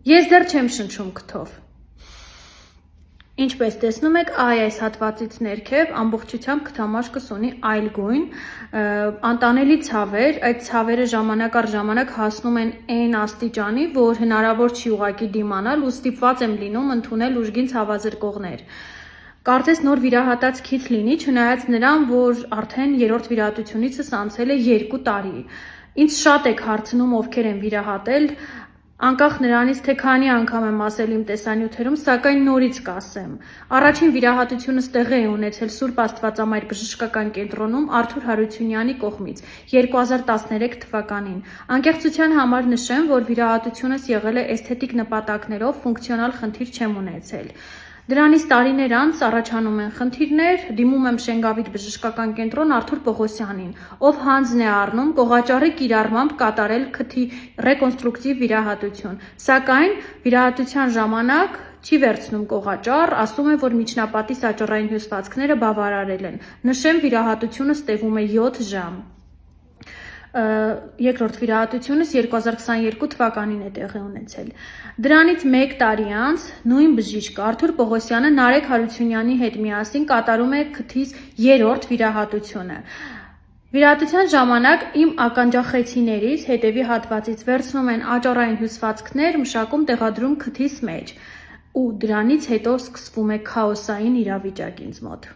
Ես դեռ չեմ շնչում քթով։ Ինչպես տեսնում եք, այս հատվածից ներքև ամբողջությամբ քթամաշկս ունի այլ գույն, անտանելի ցավեր, այդ ցավերը ժամանակ առ ժամանակ հասնում են այն աստիճանի, որ հնարավոր չի ուղղակի դիմանալ ու ստիպված եմ լինում ընդունել ուժգին ցավազրկողներ։ Կարծես նոր վիրահատած քիթ լինի, չնայած նրան, որ արդեն երրորդ վիրահատությունիցս անցել է 2 տարի։ Ինձ շատ եք հարցնում, ովքեր են վիրահատել, անկախ նրանից, թե քանի անգամ եմ ասել իմ տեսանյութերում, սակայն նորից կասեմ։ Առաջին վիրահատությունս տեղի է ունեցել Սուրբ Աստվածամայր բժշկական կենտրոնում Արթուր Հարությունյանի կողմից 2013 թվականին։ Անկեղծության համար նշեմ, որ վիրահատությունս եղել է էսթետիկ նպատակներով, ֆունկցիոնալ խնդիր չեմ ունեցել։ Դրանից տարիներ անց առաջանում են խնդիրներ, դիմում եմ Շենգավիթ բժշկական կենտրոն Արթուր Պողոսյանին, ով հանձն է առնում կողաճառի կիրառմամբ կատարել քթի ռեկոնստրուկտիվ վիրահատություն, սակայն վիրահատության ժամանակ չի վերցնում կողաճառ, ասում է, որ միջնապատի սաճառային հյուսվածքները բավարարել են։ Նշեմ, վիրահատությունս տևում է 7 ժամ։ Երկրորդ վիրահատությունս 2022 թվականին է տեղի ունեցել։ Դրանից 1 տարի անց նույն բժիշկը Արթուր Պողոսյանը Նարեկ Հարությունյանի հետ միասին կատարում է քթիս 3-րդ վիրահատությունը։ Վիրահատության ժամանակ իմ ականջախեցիներից հետևի հատվածից վերցնում են աճառային հյուսվածքներ, մշակում տեղադրում քթիս մեջ, ու դրանից հետո սկսվում է քաոսային իրավիճակ ինձ մոտ։